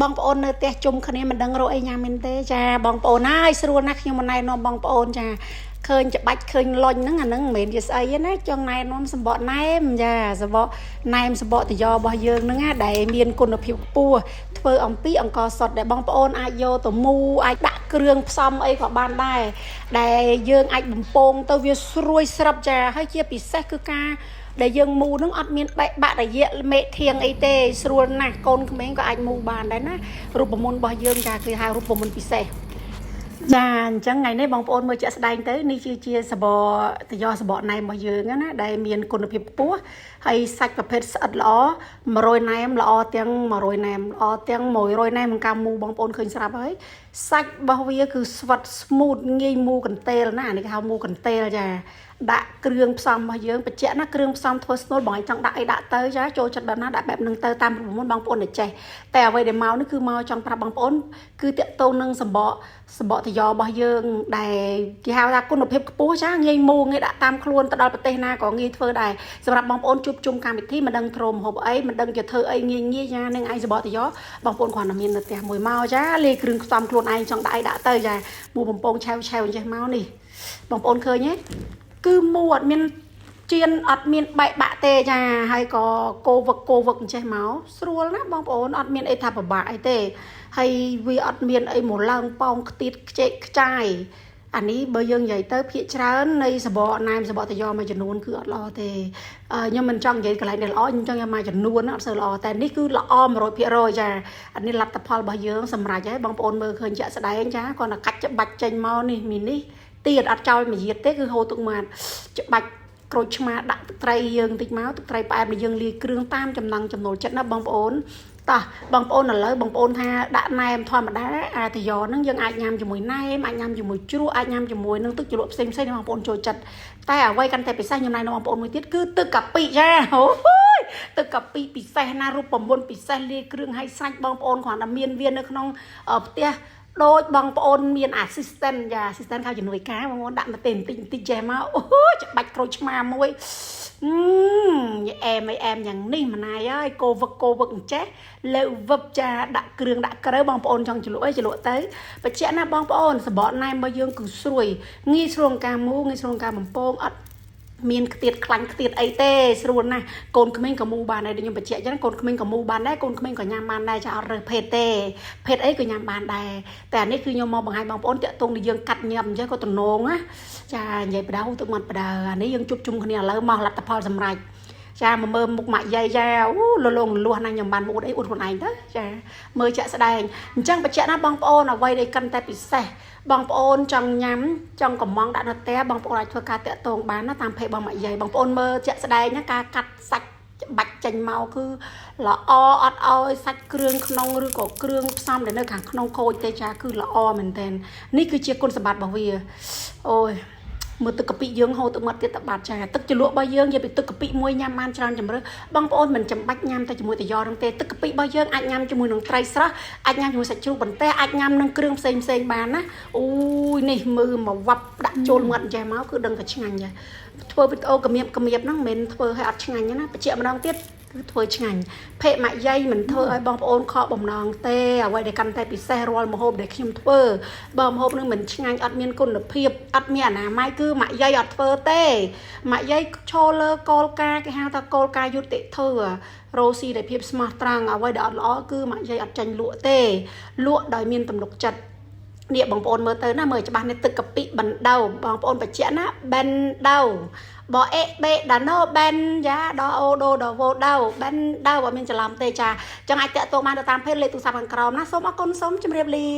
បងប្អូននៅផ្ទះជុំគ្នាមិនដឹងរកអីញ៉ាំមែនទេចាបងប្អូនហើយស្រួលណាស់ខ្ញុំមិនណែនាំបងប្អូនចាឃើញច្បាច់ឃើញលុញហ្នឹងអាហ្នឹងមិនមែនជាស្អីទេណាចង់ណែនាំសម្បកណែមចាសម្បកណែមសម្បកតយ៉របស់យើងហ្នឹងណាដែលមានគុណភាពខ្ពស់ធ្វើអំពីអង្ករសុទ្ធដែលបងប្អូនអាចយកទៅមូអាចដាក់គ្រឿងផ្សំអីក៏បានដែរដែលយើងអាចបំពងទៅវាស្រួយស្រាប់ចាហើយជាពិសេសគឺការដែលយើងមូនឹងអត់មានបែកបាក់រយៈមេធៀងអីទេស្រួលណាស់កូនក្មេងក៏អាចមូបានដែរណារូបមន្តរបស់យើងចាគេហៅរូបមន្តពិសេសចាអញ្ចឹងថ្ងៃនេះបងប្អូនមើលជាក់ស្ដែងទៅនេះជាសបតយ៉សបណែមរបស់យើងណាដែលមានគុណភាពខ្ពស់ហើយសាច់ប្រភេទស្អិតល្អ100ណែមល្អទាំង100ណែមល្អទាំង100ណែមក្នុងការមូបងប្អូនឃើញស្រាប់ហើយសាច់របស់វាគឺស្វិតស្មូតងាយមូកន្ទេលណានេះគេហៅមូកន្ទេលចាដាក់គ្រឿងផ្សំរបស់យើងបញ្ជាក់ណាគ្រឿងផ្សំធ្វើស្នូលបងឯងចង់ដាក់អីដាក់ទៅចាចូលចិត្តបែបណាដាក់បែបហ្នឹងទៅតាមរូបមន្តបងប្អូនតែចេះតែអ្វីដែលមកនេះគឺមកចង់ប្រាប់បងប្អូនគឺតាក់ទងនឹងសម្បកតយ៉របស់យើងដែលគេហៅថាគុណភាពខ្ពស់ចាងាយមូងាយដាក់តាមខ្លួនទៅដល់ប្រទេសណាក៏ងាយធ្វើដែរសម្រាប់បងប្អូនជួបជុំកម្មវិធីមិនដឹងធ្វើម្ហូបអីមិនដឹងជាធ្វើអីងាយងាយចានឹងឯងសម្បកតយ៉បងប្អូនគ្រាន់តែមាននៅផ្ទះមួយមកចាលាយគ្រឿងផ្សំខ្លួនឯងចង់ដាក់អីដាក់ទៅចាមូបំពងឆាវអញ្ចេះមកនេះបងប្អូនឃើញទេគឺមូអត់មានជៀនអត់មានបែកបាក់ទេចាហើយក៏កោវឹកអញ្ចេះមកស្រួលណាបងប្អូនអត់មានអីថាពិបាកអីទេហើយវាអត់មានអីមកឡើងប៉ោងខ្ទាតខ្ជែកខ្ចាយអានេះបើយើងនិយាយទៅភាកច្រើននៃសបកណែមសបកតយ៉មួយចំនួនគឺអត់ល្អទេខ្ញុំមិនចង់និយាយកន្លែងនេះល្អខ្ញុំចង់និយាយមួយចំនួនអត់សូវល្អតែនេះគឺល្អ100%ចាអានេះលទ្ធផលរបស់យើងសម្រាប់ហើយបងប្អូនមើលឃើញជាក់ស្ដែងចាគាត់តែកាច់ច្បាច់ចេញមកនេះមីនេះទៀតអត់ចោលមួយទៀតទេគឺហូរទឹកមាត់ច្បាច់ក្រូចឆ្មាដាក់ទឹកត្រីយើងបន្តិចមកទឹកត្រីផ្អែមដែលយើងលាយគ្រឿងតាមចំណង់ចំណូលចិត្តណាបងប្អូនតោះបងប្អូនឥឡូវបងប្អូនថាដាក់ណែមធម្មតាអាតយ៉ហ្នឹងយើងអាចញ៉ាំជាមួយណែមអាចញ៉ាំជាមួយជ្រក់អាចញ៉ាំជាមួយនឹងទឹកជ្រក់ផ្សេងបងប្អូនចូលចិត្តតែអ្វីកាន់តែពិសេសខ្ញុំណែនាំបងប្អូនមួយទៀតគឺទឹកកាពិចាអូយទឹកកាពិពិសេសណារូបមន្តពិសេសលាយគ្រឿងឲ្យសាច់បងប្អូនគ្រាន់តែមានវានៅក្នុងផ្ទះដូចបងប្អូនមាន assistant ចា assistant ខៅជំនួយការបងប្អូនដាក់មកទេបន្តិចចេះមកអូយច្បាច់ក្រូចឆ្មាមួយអែមយ៉ាងនេះម៉ណាយហើយកោវឹកអញ្ចេះលើវឹបចាដាក់គ្រឿងដាក់ក្រើបងប្អូនចង់ជ្រលក់អីជ្រលក់ទៅបញ្ជាក់ណាបងប្អូនសបកណែមរបស់យើងគឺស្រួយងាយស្រួលក្នុងការមូងាយស្រួលក្នុងការបំពងអត់មានខ្ទាតខ្លាញ់ខ្ទាតអីទេស្រួលណាស់កូនក្មេងក៏មូបានដែរដូចខ្ញុំបញ្ជាក់អញ្ចឹងកូនក្មេងក៏មូបានដែរកូនក្មេងក៏ញ៉ាំបានដែរចាអត់រើសភេទទេភេទអីក៏ញ៉ាំបានដែរតែអានេះគឺខ្ញុំមកបង្ហាញបងប្អូនតាក់ទងនឹងយើងកាត់ញ៉ាំអញ្ចឹងក៏ទំនងណាចានិយាយបដៅទឹកមាត់បដៅអានេះយើងជួបជុំគ្នាឥឡូវមកលទ្ធផលសម្រាប់ចាមកមើលមុខម៉ាក់យាយចាអូលលងលួសណាខ្ញុំបានមកអួតអីអួតខ្លួនឯងទៅចាមើលចាក់ស្ដែងអញ្ចឹងបញ្ជាក់ណាបងប្អូនអ្វីដែលកាន់តែពិសេសបងប្អូនចង់ញ៉ាំចង់កំងដាក់នៅផ្ទះបងប្អូនអាចធ្វើការតាក់ទងបានណាតាមเพจបងម៉ាក់យាយបងប្អូនមើលចាក់ស្ដែងណាការកាត់សាច់បាច់ចេញមកគឺល្អអត់ឲ្យសាច់គ្រឿងក្នុងឬក៏គ្រឿងផ្សំដែលនៅខាងក្នុងខូចទេចាគឺល្អមែនទែននេះគឺជាគុណសម្បត្តិរបស់វាអូយមើលទឹកកាពិយើងហូរទឹកមាត់ទៀតតបាត់ចាទឹកជ្រលក់របស់យើងនិយាយពីទឹកកាពិមួយញ៉ាំបានច្រើនជម្រើសបងប្អូនមិនចាំបាច់ញ៉ាំតែជាមួយតយ៉នឹងទេទឹកកាពិរបស់យើងអាចញ៉ាំជាមួយនឹងត្រីស្រស់អាចញ៉ាំជាមួយសាច់ជ្រូកបន្ទះអាចញ៉ាំនឹងគ្រឿងផ្សេងបានណាអូយនេះមើលមកវាប់ដាក់ចូលមាត់អញ្ចេះមកគឺដឹងតែឆ្ងាញ់ចាធ្វើវីដេអូកម្រាបហ្នឹងមិនមែនធ្វើឲ្យអត់ឆ្ងាញ់ណាបញ្ជាក់ម្ដងទៀតគឺធ្វើឆ្ងាញ់ភេកម៉ាក់យាយមិនធ្វើឲ្យបងប្អូនខកបំណងទេអ្វីដែលកាន់តែពិសេសរាល់ម្ហូបដែលខ្ញុំធ្វើបើម្ហូបនឹងមិនឆ្ងាញ់អត់មានគុណភាពអត់មានអនាម័យគឺម៉ាក់យាយអត់ធ្វើទេម៉ាក់យាយឈរលើគោលការណ៍គេហៅថាគោលការណ៍យុត្តិធម៌រស់ស៊ីដោយភាពស្មោះត្រង់អ្វីដែលអត់ល្អគឺម៉ាក់យាយអត់ចាញ់លក់ទេលក់ដោយមានទំនុកចិត្តនេះបងប្អូនមើលទៅណាមើលច្បាស់នេះទឹកកាពិបណ្ដោបងប្អូនបញ្ជាក់ណាបេនដោបអេបេដាណូបេនយ៉ាដអូដូដវោដោបេនដោបើមានច្រឡំទេចាចឹងអាចតាក់ទងបានទៅតាមเพจលេខទូរស័ព្ទខាងក្រោមណាសូមអរគុណសូមជម្រាបលា